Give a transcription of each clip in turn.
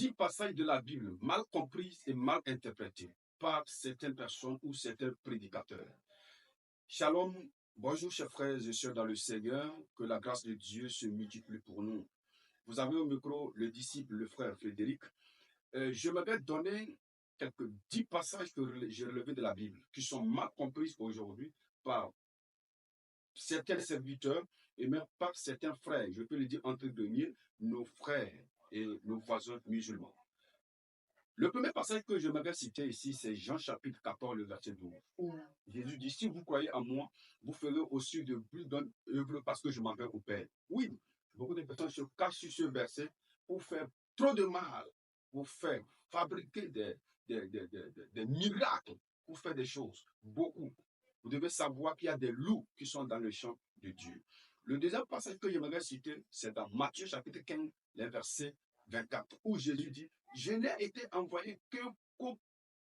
10 passages de la Bible mal compris et mal interprétés par certaines personnes ou certains prédicateurs. Shalom, bonjour chers frères et sœurs dans le Seigneur, que la grâce de Dieu se multiplie pour nous. Vous avez au micro le disciple, le frère Frédéric. Je m'aimerais donner quelques 10 passages que j'ai relevés de la Bible, qui sont mal compris aujourd'hui par certains serviteurs et même par certains frères, je peux le dire entre guillemets, nos frères et nos voisins musulmans. Le premier passage que je m'avais cité ici, c'est Jean chapitre 14, le verset 12, où Jésus dit, si vous croyez en moi, vous ferez aussi de plus d'œuvres parce que je m'en vais au Père. Oui, beaucoup de personnes se cachent sur ce verset pour faire trop de mal, pour faire fabriquer des miracles, pour faire des choses, beaucoup. Vous devez savoir qu'il y a des loups qui sont dans le champ de Dieu. Le deuxième passage que j'aimerais citer, c'est dans Matthieu chapitre 15, le verset 24, où Jésus dit, je n'ai été envoyé qu'aux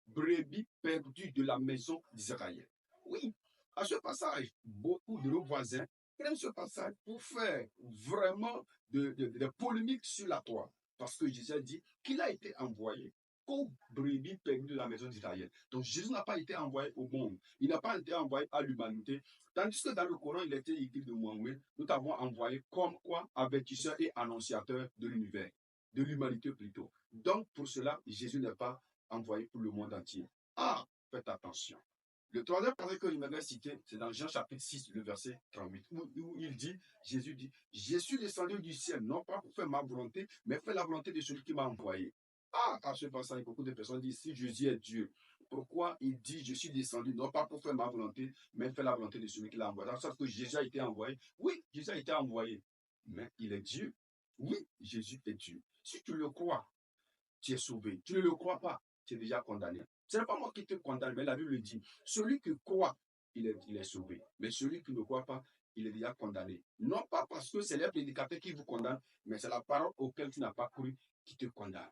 brebis perdues de la maison d'Israël. Oui, à ce passage, beaucoup de nos voisins prennent ce passage pour faire vraiment des polémiques sur la Torah. Parce que Jésus a dit qu'il a été envoyé qu'aux brebis perdues de la maison d'Israël. Donc Jésus n'a pas été envoyé au monde. Il n'a pas été envoyé à l'humanité. Tandis que dans le Coran, il était écrit de Mohammed, nous t'avons envoyé comme quoi avertisseur et annonciateur de l'univers, de l'humanité plutôt. Donc pour cela, Jésus n'est pas envoyé pour le monde entier. Ah, faites attention. Le troisième passage que je m'avais cité, c'est dans Jean chapitre 6, le verset 38, où il dit, Jésus dit, je suis descendu du ciel, non pas pour faire ma volonté, mais faire la volonté de celui qui m'a envoyé. Ah, à ce passage, beaucoup de personnes disent, si Jésus est Dieu, pourquoi il dit, je suis descendu, non pas pour faire ma volonté, mais faire la volonté de celui qui l'a envoyé. Dans le sens que Jésus a été envoyé. Oui, Jésus a été envoyé, mais il est Dieu. Oui, Jésus est Dieu. Si tu le crois, tu es sauvé. Tu ne le crois pas, tu es déjà condamné. Ce n'est pas moi qui te condamne, mais la Bible dit, celui qui croit, il est sauvé. Mais celui qui ne croit pas, il est déjà condamné. Non pas parce que c'est les prédicateurs qui vous condamnent, mais c'est la parole auquel tu n'as pas cru qui te condamne.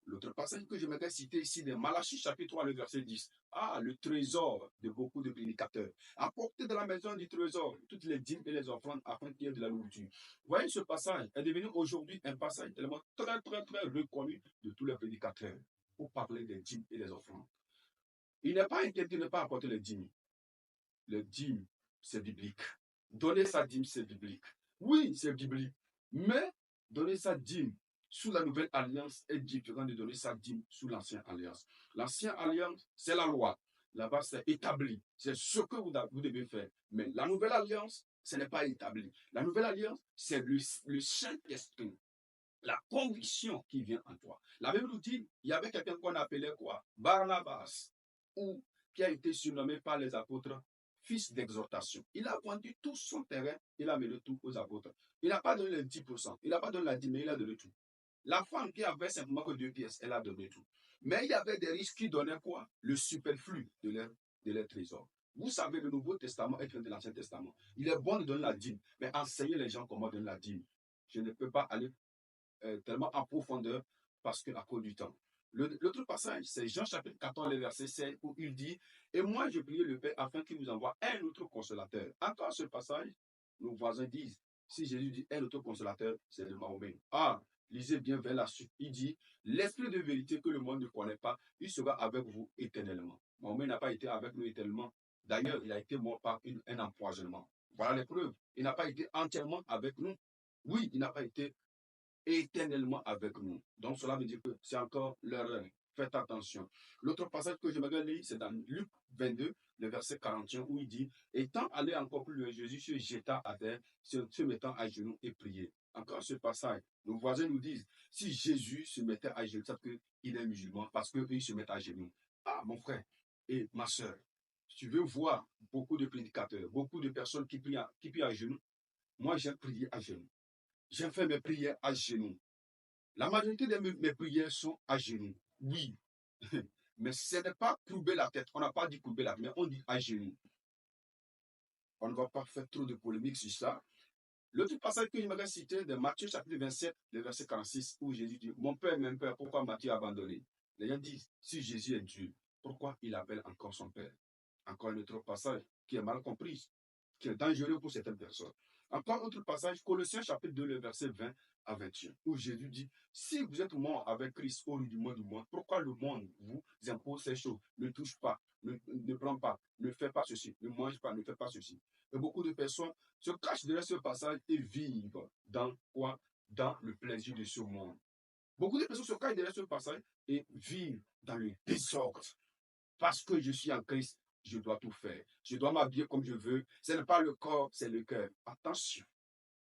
L'autre passage que je m'étais cité ici, de Malachie chapitre 3, le verset 10. Ah, le trésor de beaucoup de prédicateurs. Apportez de la maison du trésor toutes les dîmes et les offrandes afin qu'il y ait de la nourriture. Vous voyez, ce passage est devenu aujourd'hui un passage tellement très reconnu de tous les prédicateurs pour parler des dîmes et des offrandes. Il n'est pas interdit de ne pas apporter les dîmes. Les dîmes, c'est biblique. Donner sa dîme, c'est biblique. Oui, c'est biblique. Mais donner sa dîme sous la nouvelle alliance est différent de donner sa dîme sous l'ancienne alliance. L'ancienne alliance, c'est la loi. Là-bas, c'est établi. C'est ce que vous devez faire. Mais la nouvelle alliance, ce n'est pas établi. La nouvelle alliance, c'est le Saint-Esprit. La conviction qui vient en toi. La Bible nous dit, il y avait quelqu'un qu'on appelait quoi? Barnabas, ou qui a été surnommé par les apôtres fils d'exhortation. Il a vendu tout son terrain, il a mené tout aux apôtres. Il n'a pas donné les 10%, il n'a pas donné la dîme, mais il a donné tout. La femme qui avait simplement que 2 pièces, elle a donné tout. Mais il y avait des riches qui donnaient quoi? Le superflu de leur trésor. Vous savez, le Nouveau Testament est fait de l'Ancien Testament. Il est bon de donner la dîme, mais enseigner les gens comment donner la dîme. Je ne peux pas aller tellement en profondeur parce qu'à cause du temps. L'autre passage, c'est Jean chapitre 14, le verset 16, où il dit, et moi je prie le Père afin qu'il vous envoie un autre consolateur. Encore ce passage, nos voisins disent, si Jésus dit un autre consolateur, c'est le Mahomet. Ah, lisez bien vers la suite. Il dit, l'esprit de vérité que le monde ne connaît pas, il sera avec vous éternellement. Mahomet n'a pas été avec nous éternellement. D'ailleurs, il a été mort par un empoisonnement. Voilà les preuves. Il n'a pas été entièrement avec nous. Oui, il n'a pas été éternellement avec nous. Donc cela veut dire que c'est encore l'erreur. Faites attention. L'autre passage que je vais lire, c'est dans Luc 22, le verset 41, où il dit, étant allé encore plus loin, Jésus se jeta à terre, se mettant à genoux et priait. Encore ce passage, nos voisins nous disent, si Jésus se mettait à genoux, c'est qu'il est musulman, parce qu'il se met à genoux. Ah, mon frère et ma soeur, si tu veux voir beaucoup de prédicateurs, beaucoup de personnes qui prient à genoux, moi j'ai prié à genoux. J'ai fait mes prières à genoux. La majorité de mes prières sont à genoux. Oui. Mais ce n'est pas courber la tête. On n'a pas dit courber la tête, mais on dit à genoux. On ne va pas faire trop de polémiques sur ça. L'autre passage que je m'avais cité de Matthieu chapitre 27, le verset 46, où Jésus dit, mon Père, mon Père, pourquoi m'as-tu abandonné? Les gens disent, si Jésus est Dieu, pourquoi il appelle encore son Père? Encore un autre passage qui est mal compris, qui est dangereux pour certaines personnes. Encore autre passage, Colossiens chapitre 2, le verset 20 à 21, où Jésus dit, si vous êtes mort avec Christ au lieu du monde, pourquoi le monde vous impose ces choses? Ne touche pas, ne prends pas, ne fais pas ceci, ne mange pas, ne fais pas ceci. Et beaucoup de personnes se cachent derrière ce passage et vivent dans quoi? Dans le plaisir de ce monde. Beaucoup de personnes se cachent derrière ce passage et vivent dans le désordre. Parce que je suis en Christ, je dois tout faire. Je dois m'habiller comme je veux. Ce n'est pas le corps, c'est le cœur. Attention,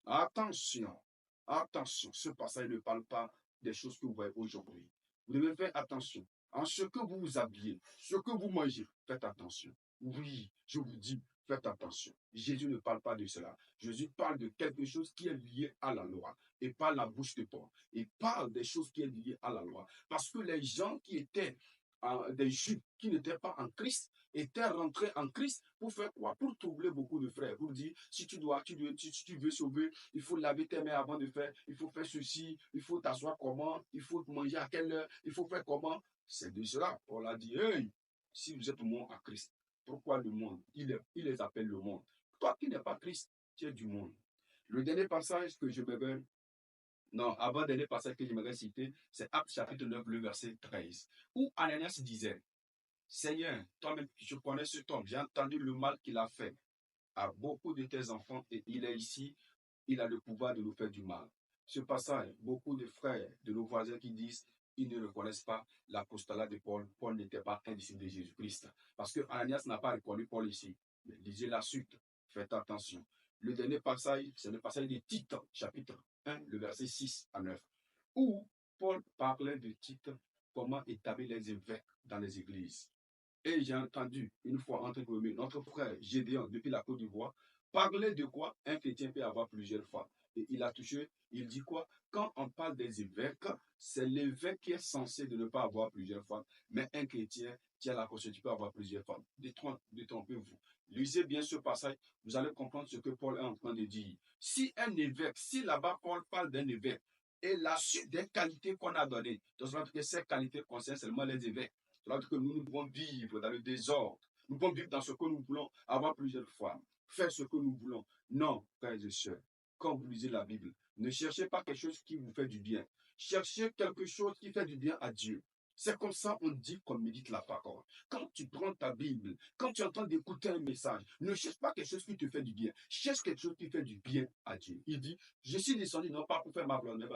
attention, attention. Ce passage ne parle pas des choses que vous voyez aujourd'hui. Vous devez faire attention. En ce que vous vous habillez, ce que vous mangez, faites attention. Oui, je vous dis, faites attention. Jésus ne parle pas de cela. Jésus parle de quelque chose qui est lié à la loi et pas la bouche de Paul. Il parle des choses qui sont liées à la loi. Parce que les gens qui étaient des Juifs qui n'étaient pas en Christ étaient rentrés en Christ pour faire quoi? Pour troubler beaucoup de frères. Pour dire, si tu veux sauver, il faut laver tes mains avant de faire, il faut faire ceci, il faut t'asseoir comment, il faut manger à quelle heure, il faut faire comment. C'est de cela. On a dit, hey, si vous êtes au monde en Christ, pourquoi le monde? Il les appelle le monde. Toi qui n'es pas Christ, tu es du monde. Le dernier passage que je me veux, non, avant-dernier passage que j'aimerais citer, c'est Actes chapitre 9, le verset 13, où Ananias disait, Seigneur, toi-même, je connais cet homme, j'ai entendu le mal qu'il a fait à beaucoup de tes enfants et il est ici, il a le pouvoir de nous faire du mal. Ce passage, beaucoup de frères, de nos voisins qui disent, ils ne reconnaissent pas l'apostolat de Paul. Paul n'était pas un disciple de Jésus-Christ. Parce que Ananias n'a pas reconnu Paul ici. Mais lisez la suite, faites attention. Le dernier passage, c'est le passage de Tite, chapitre 1, le verset 6 à 9, où Paul parlait de Tite, comment établir les évêques dans les églises. Et j'ai entendu une fois, entre guillemets, notre frère Gédéon, depuis la Côte d'Ivoire, parler de quoi un chrétien peut avoir plusieurs femmes. Et il a touché, il dit quoi? Quand on parle des évêques, c'est l'évêque qui est censé de ne pas avoir plusieurs femmes, mais un chrétien qui a la possibilité peut avoir plusieurs femmes. Détrompez-vous. Lisez bien ce passage, vous allez comprendre ce que Paul est en train de dire. Si un évêque, si là-bas Paul parle d'un évêque, et la suite des qualités qu'on a données, donc ces qualités concernent seulement les évêques. Cela veut dire que nous pouvons vivre dans le désordre. Nous pouvons vivre dans ce que nous voulons, avoir plusieurs femmes, faire ce que nous voulons. Non, frères et sœurs, quand vous lisez la Bible, ne cherchez pas quelque chose qui vous fait du bien. Cherchez quelque chose qui fait du bien à Dieu. C'est comme ça on dit qu'on médite la parole. Quand tu prends ta Bible, quand tu entends d'écouter un message, ne cherche pas quelque chose qui te fait du bien. Cherche quelque chose qui fait du bien à Dieu. Il dit, je suis descendu non pas pour faire ma volonté,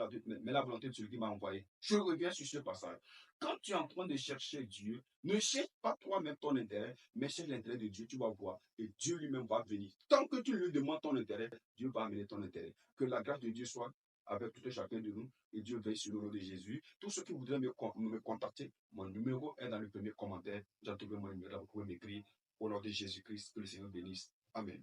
mais la volonté de celui qui m'a envoyé. Je reviens sur ce passage. Quand tu es en train de chercher Dieu, ne cherche pas toi-même ton intérêt, mais cherche l'intérêt de Dieu, tu vas voir. Et Dieu lui-même va venir. Tant que tu lui demandes ton intérêt, Dieu va amener ton intérêt. Que la grâce de Dieu soit avec tout et chacun de nous. Et Dieu veille sur le nom de Jésus. Tous ceux qui voudraient me contacter, mon numéro est dans le premier commentaire. J'ai trouvé mon numéro, vous pouvez m'écrire. Au nom de Jésus-Christ, que le Seigneur bénisse. Amen.